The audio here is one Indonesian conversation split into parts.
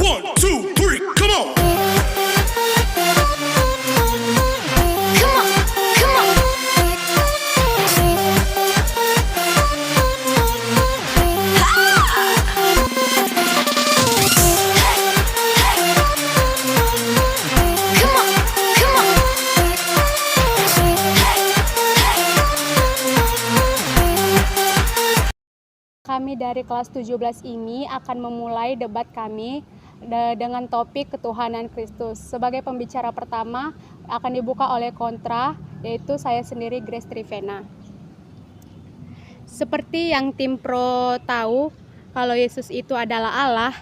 1, 2, 3, come on. Come on, come on. Come on, come on. Kami dari kelas 17 ini akan memulai debat kami dengan topik ketuhanan Kristus. Sebagai pembicara pertama akan dibuka oleh kontra, yaitu saya sendiri Grace Trivena. Seperti yang tim pro tahu, kalau Yesus itu adalah Allah,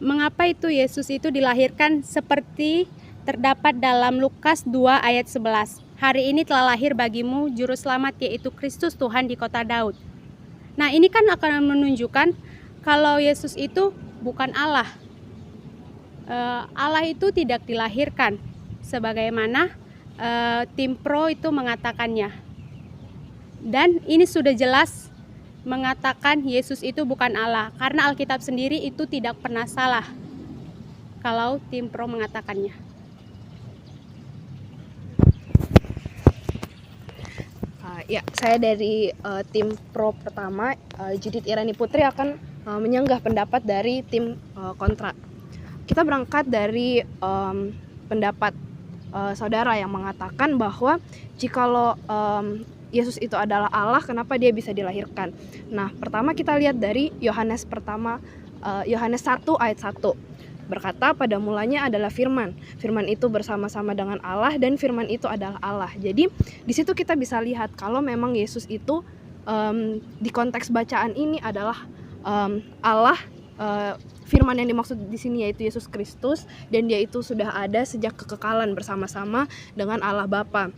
mengapa itu Yesus itu dilahirkan seperti terdapat dalam Lukas 2 ayat 11. Hari ini telah lahir bagimu juru selamat, yaitu Kristus Tuhan di kota Daud. Nah, ini kan akan menunjukkan kalau Yesus itu bukan Allah. Allah itu tidak dilahirkan sebagaimana tim pro itu mengatakannya. Dan ini sudah jelas mengatakan Yesus itu bukan Allah, karena Alkitab sendiri itu tidak pernah salah kalau tim pro mengatakannya. Ya, saya dari tim pro pertama, Judith Irani Putri akan menyanggah pendapat dari tim kontra. Kita berangkat dari pendapat saudara yang mengatakan bahwa jikalau Yesus itu adalah Allah, kenapa dia bisa dilahirkan? Nah, pertama kita lihat dari Yohanes 1 ayat 1. Berkata, pada mulanya adalah firman. Firman itu bersama-sama dengan Allah dan firman itu adalah Allah. Jadi di situ kita bisa lihat kalau memang Yesus itu di konteks bacaan ini adalah Allah, firman yang dimaksud di sini yaitu Yesus Kristus, dan dia itu sudah ada sejak kekekalan bersama-sama dengan Allah Bapa.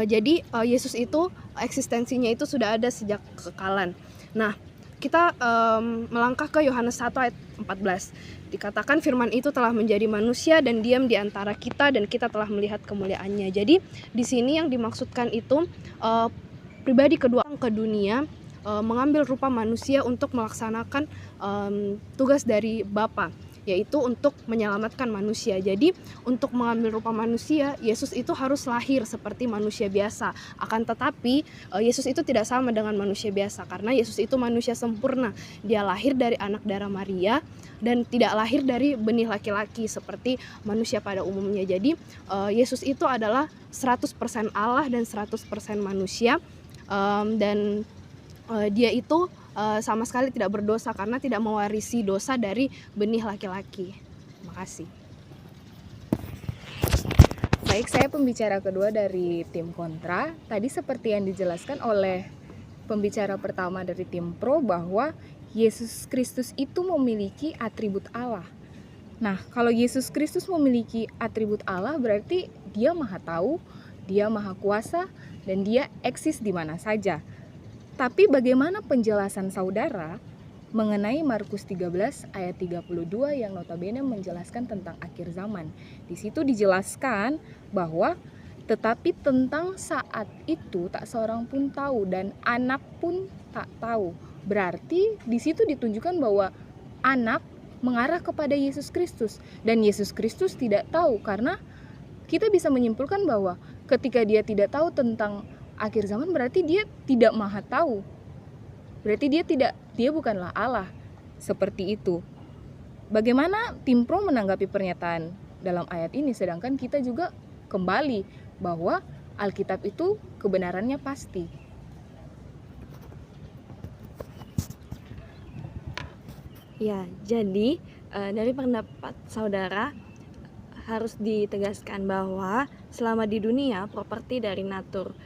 Jadi Yesus itu eksistensinya itu sudah ada sejak kekekalan. Nah, kita melangkah ke Yohanes 1 ayat 14. Dikatakan firman itu telah menjadi manusia dan diam di antara kita, dan kita telah melihat kemuliaannya. Jadi di sini yang dimaksudkan itu pribadi kedua ke dunia, mengambil rupa manusia untuk melaksanakan tugas dari Bapa, yaitu untuk menyelamatkan manusia. Jadi untuk mengambil rupa manusia, Yesus itu harus lahir seperti manusia biasa. Akan tetapi Yesus itu tidak sama dengan manusia biasa, karena Yesus itu manusia sempurna. Dia lahir dari anak darah Maria dan tidak lahir dari benih laki-laki seperti manusia pada umumnya. Jadi Yesus itu adalah 100% Allah dan 100% manusia, dan dia itu sama sekali tidak berdosa karena tidak mewarisi dosa dari benih laki-laki. Terima kasih. Baik, saya pembicara kedua dari tim kontra. Tadi seperti yang dijelaskan oleh pembicara pertama dari tim pro bahwa Yesus Kristus itu memiliki atribut Allah. Nah, kalau Yesus Kristus memiliki atribut Allah, berarti dia maha tahu, dia maha kuasa, dan dia eksis di mana saja. Tapi bagaimana penjelasan saudara mengenai Markus 13 ayat 32 yang notabene menjelaskan tentang akhir zaman? Di situ dijelaskan bahwa tetapi tentang saat itu tak seorang pun tahu dan anak pun tak tahu. Berarti di situ ditunjukkan bahwa anak mengarah kepada Yesus Kristus dan Yesus Kristus tidak tahu, karena kita bisa menyimpulkan bahwa ketika dia tidak tahu tentang akhir zaman, berarti dia tidak maha tahu. Berarti dia bukanlah Allah. Seperti itu. Bagaimana tim pro menanggapi pernyataan dalam ayat ini, sedangkan kita juga kembali bahwa Alkitab itu kebenarannya pasti. Ya, jadi dari pendapat saudara harus ditegaskan bahwa selama di dunia properti dari natur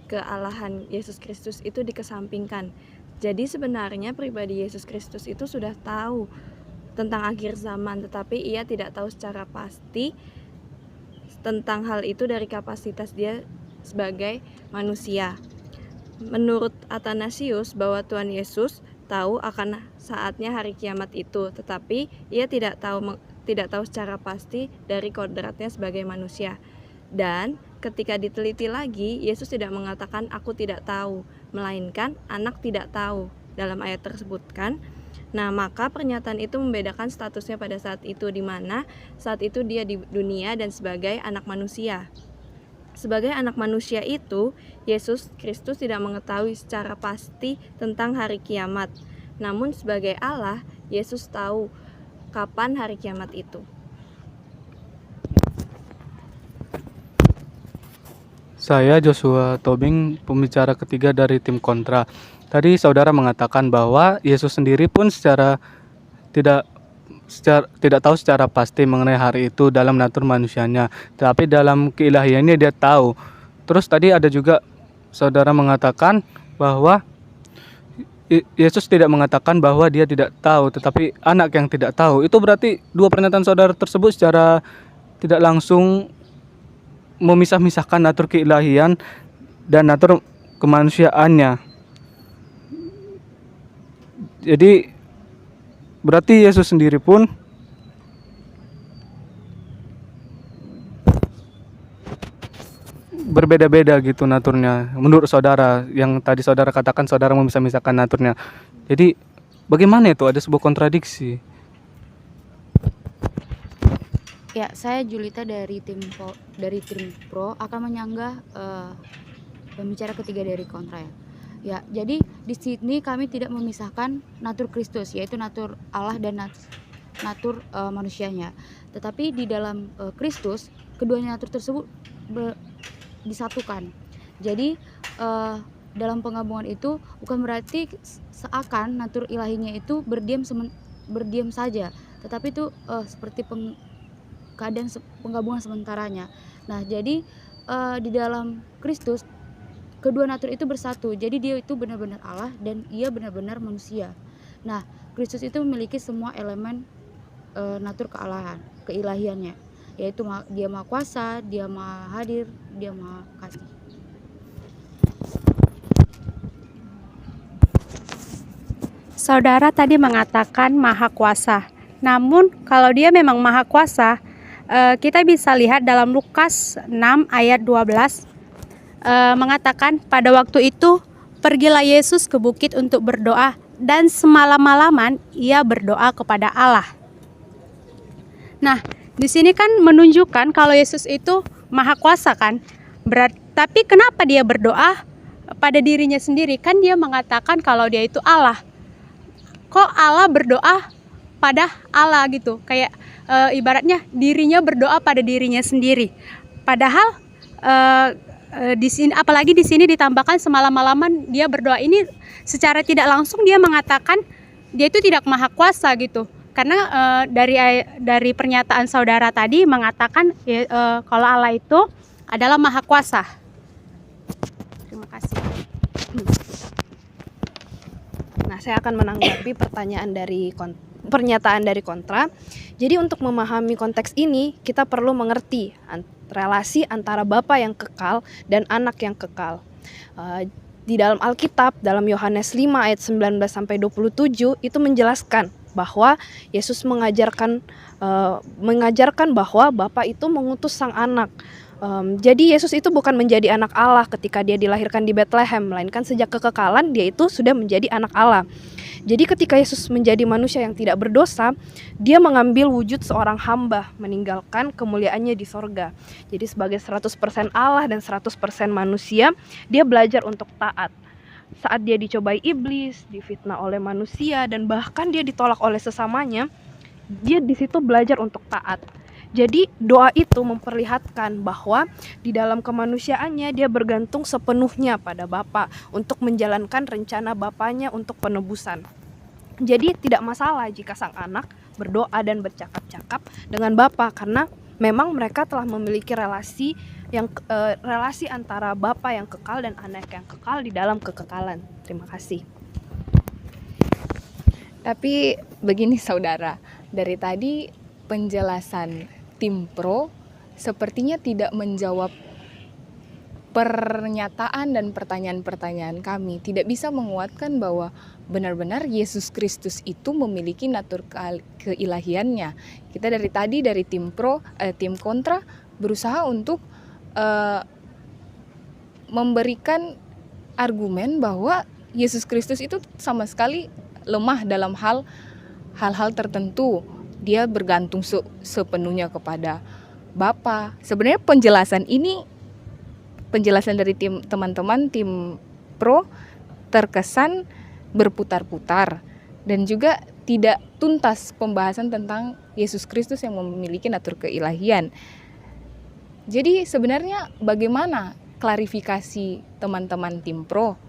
kealahan Yesus Kristus itu dikesampingkan. Jadi sebenarnya pribadi Yesus Kristus itu sudah tahu tentang akhir zaman, tetapi ia tidak tahu secara pasti tentang hal itu dari kapasitas dia sebagai manusia. Menurut Athanasius bahwa Tuhan Yesus tahu akan saatnya hari kiamat itu, tetapi ia tidak tahu secara pasti dari kodratnya sebagai manusia. Dan ketika diteliti lagi, Yesus tidak mengatakan aku tidak tahu, melainkan anak tidak tahu. Dalam ayat tersebut kan, Nah, maka pernyataan itu membedakan statusnya pada saat itu, di mana saat itu dia di dunia dan sebagai anak manusia. Sebagai anak manusia itu, Yesus Kristus tidak mengetahui secara pasti tentang hari kiamat. Namun sebagai Allah, Yesus tahu kapan hari kiamat itu. Saya Joshua Tobing, pembicara ketiga dari tim kontra. Tadi saudara mengatakan bahwa Yesus sendiri pun tidak tahu secara pasti mengenai hari itu dalam natur manusianya, tapi dalam keilahiannya dia tahu. Terus tadi ada juga saudara mengatakan bahwa Yesus tidak mengatakan bahwa dia tidak tahu, tetapi anak yang tidak tahu. Itu berarti dua pernyataan saudara tersebut secara tidak langsung memisah-misahkan natur keilahian dan natur kemanusiaannya. Jadi berarti Yesus sendiri pun berbeda-beda gitu naturnya. Menurut saudara, yang tadi saudara katakan saudara memisah-misahkan naturnya. Jadi bagaimana itu, ada sebuah kontradiksi? Ya, saya Julita dari tim Pro akan menyanggah pembicara ketiga dari kontra ya. Ya, jadi di sini kami tidak memisahkan natur Kristus, yaitu natur Allah dan natur manusianya. Tetapi di dalam Kristus, keduanya natur tersebut disatukan. Jadi dalam penggabungan itu bukan berarti seakan natur ilahinya itu berdiam saja, tetapi itu seperti keadaan penggabungan sementaranya. Nah, jadi di dalam Kristus kedua natur itu bersatu. Jadi dia itu benar-benar Allah dan ia benar-benar manusia. Nah, Kristus itu memiliki semua elemen natur kealahan, keilahiannya, yaitu dia Maha Kuasa, dia Maha Hadir, dia Maha Kasih. Saudara tadi mengatakan Maha Kuasa. Namun kalau dia memang Maha Kuasa, kita bisa lihat dalam Lukas 6 ayat 12 mengatakan pada waktu itu pergilah Yesus ke bukit untuk berdoa dan semalam-malaman ia berdoa kepada Allah. Nah, di sini kan menunjukkan kalau Yesus itu Maha Kuasa kan. Tapi kenapa dia berdoa pada dirinya sendiri? Kan dia mengatakan kalau dia itu Allah. Kok Allah berdoa pada Allah gitu? Kayak ibaratnya dirinya berdoa pada dirinya sendiri. Padahal di sini, apalagi di sini ditambahkan semalam-malaman dia berdoa, ini secara tidak langsung dia mengatakan dia itu tidak Maha Kuasa gitu. Karena dari pernyataan saudara tadi mengatakan kalau Allah itu adalah Maha Kuasa. Terima kasih. Nah, saya akan menanggapi pernyataan dari kontra. Jadi untuk memahami konteks ini, kita perlu mengerti relasi antara Bapa yang kekal dan anak yang kekal. Di dalam Alkitab, dalam Yohanes 5 ayat 19-27 itu menjelaskan bahwa Yesus mengajarkan bahwa Bapa itu mengutus sang anak. Jadi Yesus itu bukan menjadi anak Allah ketika dia dilahirkan di Bethlehem, melainkan sejak kekekalan dia itu sudah menjadi anak Allah. Jadi ketika Yesus menjadi manusia yang tidak berdosa, dia mengambil wujud seorang hamba, meninggalkan kemuliaannya di sorga. Jadi sebagai 100% Allah dan 100% manusia, dia belajar untuk taat. Saat dia dicobai iblis, difitnah oleh manusia, dan bahkan dia ditolak oleh sesamanya, dia di situ belajar untuk taat. Jadi doa itu memperlihatkan bahwa di dalam kemanusiaannya dia bergantung sepenuhnya pada Bapa untuk menjalankan rencana Bapanya untuk penebusan. Jadi tidak masalah jika sang anak berdoa dan bercakap-cakap dengan Bapa, karena memang mereka telah memiliki relasi antara Bapa yang kekal dan anak yang kekal di dalam kekekalan. Terima kasih. Tapi begini saudara, dari tadi penjelasan tim pro sepertinya tidak menjawab pernyataan dan pertanyaan-pertanyaan kami. Tidak bisa menguatkan bahwa benar-benar Yesus Kristus itu memiliki natur keilahiannya. Kita dari tadi dari tim kontra berusaha untuk memberikan argumen bahwa Yesus Kristus itu sama sekali lemah dalam hal-hal tertentu. Dia bergantung sepenuhnya kepada Bapa. Sebenarnya penjelasan dari teman-teman tim pro terkesan berputar-putar dan juga tidak tuntas pembahasan tentang Yesus Kristus yang memiliki natur keilahian. Jadi sebenarnya bagaimana klarifikasi teman-teman tim pro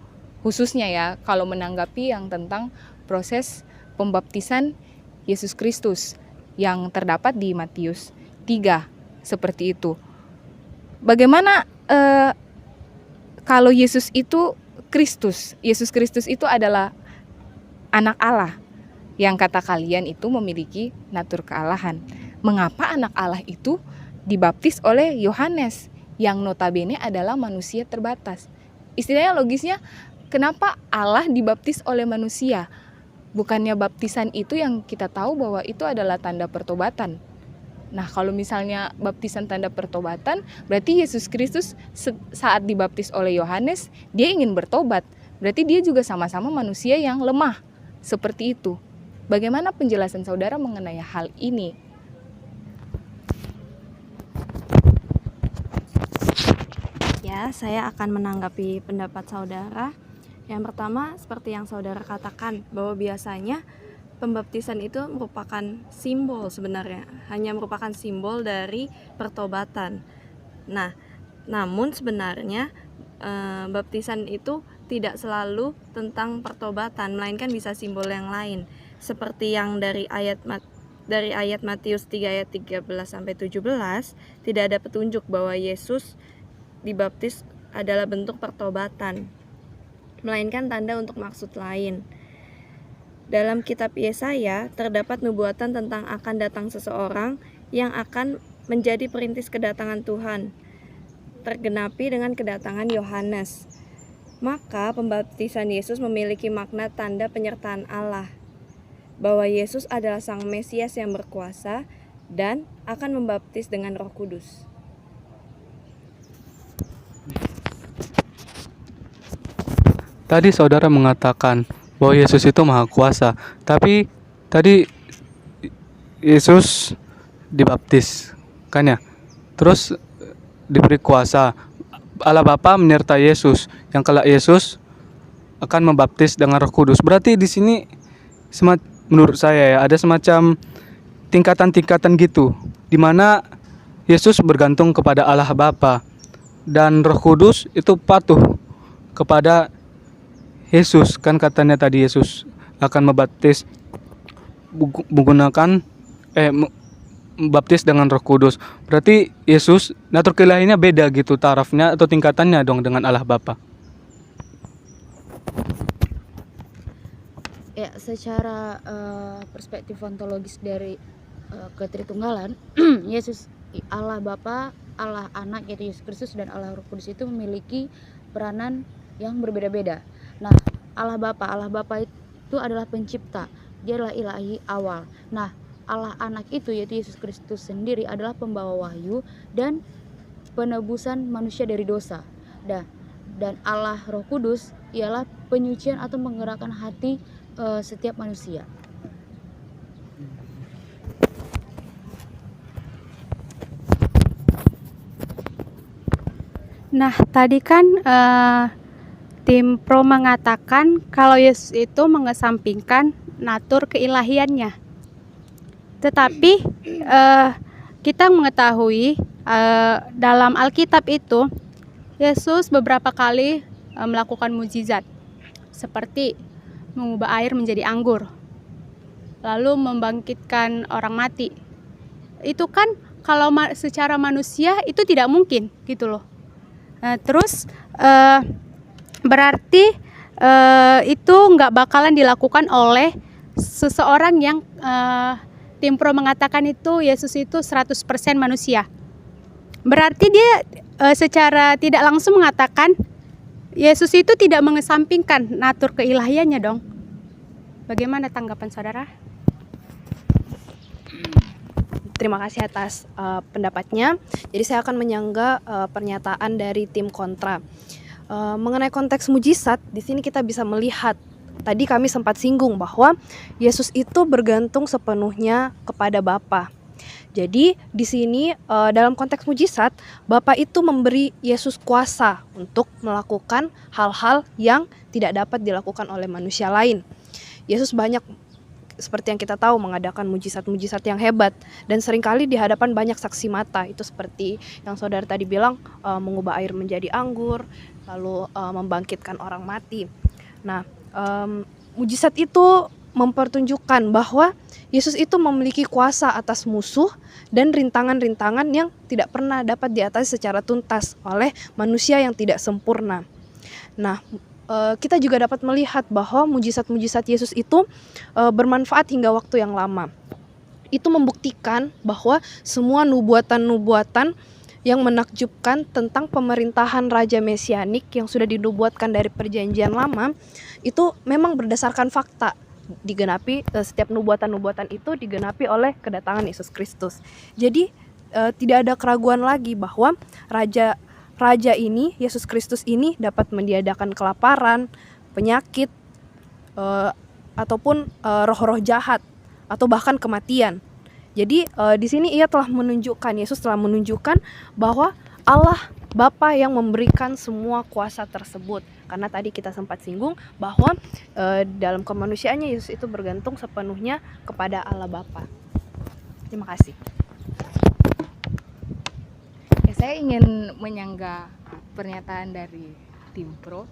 khususnya ya kalau menanggapi yang tentang proses pembaptisan Yesus Kristus yang terdapat di Matius 3 seperti itu. Bagaimana kalau Yesus itu Kristus? Yesus Kristus itu adalah anak Allah yang kata kalian itu memiliki natur kealahan. Mengapa anak Allah itu dibaptis oleh Yohanes yang notabene adalah manusia terbatas? Istilahnya logisnya, kenapa Allah dibaptis oleh manusia? Bukannya baptisan itu yang kita tahu bahwa itu adalah tanda pertobatan. Nah, kalau misalnya baptisan tanda pertobatan, berarti Yesus Kristus saat dibaptis oleh Yohanes, dia ingin bertobat. Berarti dia juga sama-sama manusia yang lemah. Seperti itu. Bagaimana penjelasan saudara mengenai hal ini? Ya, saya akan menanggapi pendapat saudara. Yang pertama, seperti yang saudara katakan, bahwa biasanya pembaptisan itu merupakan simbol sebenarnya, hanya merupakan simbol dari pertobatan. Nah, namun sebenarnya baptisan itu tidak selalu tentang pertobatan, melainkan bisa simbol yang lain. Seperti yang dari ayat Matius 3 ayat 13 sampai 17, tidak ada petunjuk bahwa Yesus dibaptis adalah bentuk pertobatan, melainkan tanda untuk maksud lain. Dalam kitab Yesaya terdapat nubuatan tentang akan datang seseorang yang akan menjadi perintis kedatangan Tuhan, tergenapi dengan kedatangan Yohanes. Maka pembaptisan Yesus memiliki makna tanda penyertaan Allah, bahwa Yesus adalah Sang Mesias yang berkuasa dan akan membaptis dengan Roh Kudus. Tadi saudara mengatakan bahwa Yesus itu maha kuasa, tapi tadi Yesus dibaptis, kan ya? Terus diberi kuasa. Allah Bapa menyertai Yesus, yang kelak Yesus akan membaptis dengan Roh Kudus. Berarti di sini menurut saya ya ada semacam tingkatan-tingkatan gitu, di mana Yesus bergantung kepada Allah Bapa dan Roh Kudus itu patuh kepada Yesus. Kan katanya tadi Yesus akan membaptis menggunakan baptis dengan Roh Kudus. Berarti Yesus natur keilahiannya beda gitu tarafnya atau tingkatannya dong dengan Allah Bapa. Ya, secara perspektif ontologis dari ketritunggalan, Yesus Allah Bapa, Allah Anak yaitu Yesus Kristus dan Allah Roh Kudus itu memiliki peranan yang berbeda-beda. Nah, Allah Bapa itu adalah pencipta, dia adalah ilahi awal. Nah, Allah Anak itu yaitu Yesus Kristus sendiri adalah pembawa wahyu dan penebusan manusia dari dosa. Dan Allah Roh Kudus ialah penyucian atau menggerakkan hati setiap manusia. Nah, tadi kan tim pro mengatakan kalau Yesus itu mengesampingkan natur keilahiannya. Tetapi kita mengetahui dalam Alkitab itu Yesus beberapa kali melakukan mukjizat seperti mengubah air menjadi anggur, lalu membangkitkan orang mati. Itu kan kalau secara manusia itu tidak mungkin gitu loh. Terus berarti itu nggak bakalan dilakukan oleh seseorang yang tim pro mengatakan itu Yesus itu 100% manusia. Berarti dia secara tidak langsung mengatakan Yesus itu tidak mengesampingkan natur keilahiannya dong. Bagaimana tanggapan saudara? Terima kasih atas pendapatnya. Jadi saya akan menyangga pernyataan dari tim kontra. Mengenai konteks mujizat, di sini kita bisa melihat tadi kami sempat singgung bahwa Yesus itu bergantung sepenuhnya kepada Bapa. Jadi di sini dalam konteks mujizat, Bapa itu memberi Yesus kuasa untuk melakukan hal-hal yang tidak dapat dilakukan oleh manusia lain. Yesus banyak, seperti yang kita tahu, mengadakan mujizat-mujizat yang hebat, dan seringkali di hadapan banyak saksi mata. Itu seperti yang saudara tadi bilang, mengubah air menjadi anggur, lalu membangkitkan orang mati. Nah, mujizat itu mempertunjukkan bahwa Yesus itu memiliki kuasa atas musuh dan rintangan-rintangan yang tidak pernah dapat diatasi secara tuntas oleh manusia yang tidak sempurna. Nah, kita juga dapat melihat bahwa mujizat-mujizat Yesus itu bermanfaat hingga waktu yang lama. Itu membuktikan bahwa semua nubuatan-nubuatan yang menakjubkan tentang pemerintahan Raja Mesianik yang sudah dinubuatkan dari Perjanjian Lama itu memang berdasarkan fakta. Digenapi, setiap nubuatan-nubuatan itu digenapi oleh kedatangan Yesus Kristus. Jadi tidak ada keraguan lagi bahwa Raja ini, Yesus Kristus ini, dapat meniadakan kelaparan, penyakit, ataupun roh-roh jahat, atau bahkan kematian. Jadi di sini Yesus telah menunjukkan bahwa Allah Bapa yang memberikan semua kuasa tersebut. Karena tadi kita sempat singgung bahwa dalam kemanusiaannya Yesus itu bergantung sepenuhnya kepada Allah Bapa. Terima kasih. Ya, saya ingin menyanggah pernyataan dari tim pro.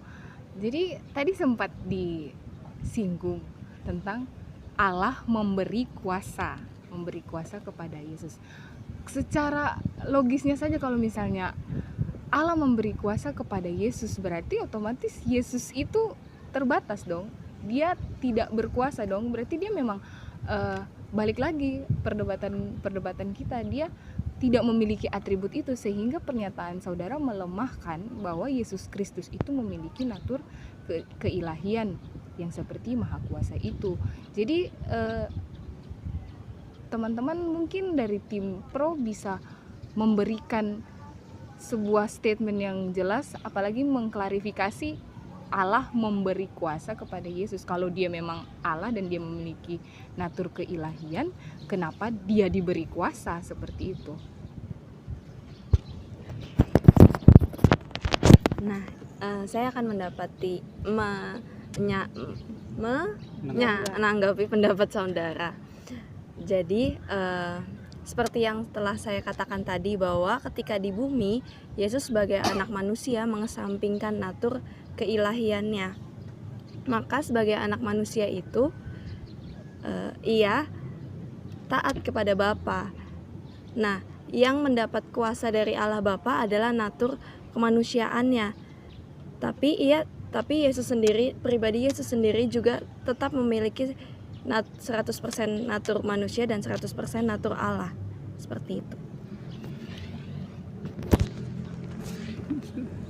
Jadi tadi sempat disinggung tentang Allah memberi kuasa kepada Yesus. Secara logisnya saja, kalau misalnya Allah memberi kuasa kepada Yesus, berarti otomatis Yesus itu terbatas dong. Dia tidak berkuasa dong. Berarti dia memang balik lagi perdebatan kita, dia tidak memiliki atribut itu, sehingga pernyataan saudara melemahkan bahwa Yesus Kristus itu memiliki natur keilahian yang seperti maha kuasa itu. Jadi teman-teman mungkin dari tim pro bisa memberikan sebuah statement yang jelas, apalagi mengklarifikasi Allah memberi kuasa kepada Yesus. Kalau dia memang Allah dan dia memiliki natur keilahian, kenapa dia diberi kuasa seperti itu? Nah, saya akan menanggapi pendapat saudara. Jadi seperti yang telah saya katakan tadi, bahwa ketika di bumi Yesus sebagai anak manusia mengesampingkan natur keilahiannya. Maka sebagai anak manusia itu ia taat kepada Bapa. Nah, yang mendapat kuasa dari Allah Bapa adalah natur kemanusiaannya. Tapi Yesus sendiri, pribadi Yesus sendiri juga tetap memiliki 100% natur manusia dan 100% natur Allah. Seperti itu.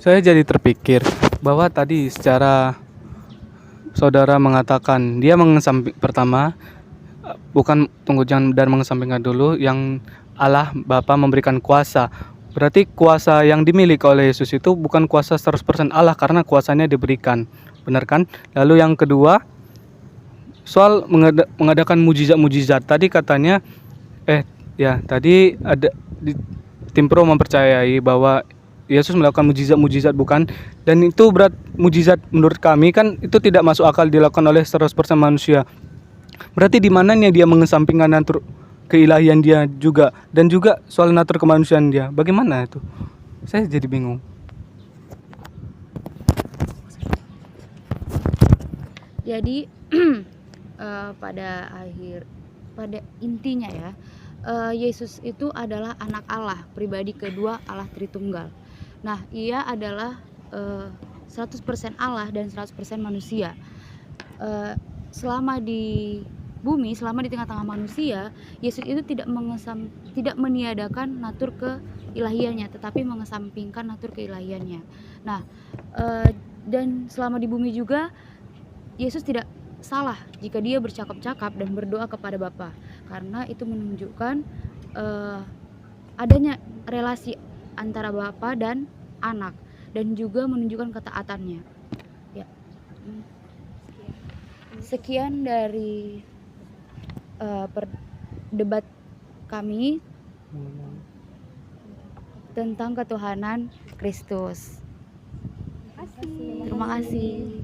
Saya jadi terpikir bahwa tadi secara saudara mengatakan dia pertama bukan jangan mengesampingkan dulu yang Allah Bapa memberikan kuasa. Berarti kuasa yang dimiliki oleh Yesus itu bukan kuasa 100% Allah, karena kuasanya diberikan. Benar kan? Lalu yang kedua, soal mengadakan mujizat-mujizat. Tadi katanya tadi ada di tim pro mempercayai bahwa Yesus melakukan mujizat-mujizat, bukan? Dan itu mujizat menurut kami kan itu tidak masuk akal dilakukan oleh 100% manusia. Berarti di mananya dia mengesampingkan natur keilahian dia juga, dan juga soal natur kemanusiaan dia. Bagaimana itu? Saya jadi bingung. Jadi pada intinya ya, Yesus itu adalah anak Allah, pribadi kedua Allah Tritunggal. Nah, ia adalah 100% Allah dan 100% manusia. Selama di bumi, selama di tengah-tengah manusia, Yesus itu tidak meniadakan natur keilahiannya, tetapi mengesampingkan natur keilahiannya. Nah, dan selama di bumi juga Yesus tidak salah jika dia bercakap-cakap dan berdoa kepada Bapa, karena itu menunjukkan adanya relasi antara Bapa dan anak, dan juga menunjukkan ketaatannya. Ya. Sekian dari debat kami tentang ketuhanan Kristus. Terima kasih.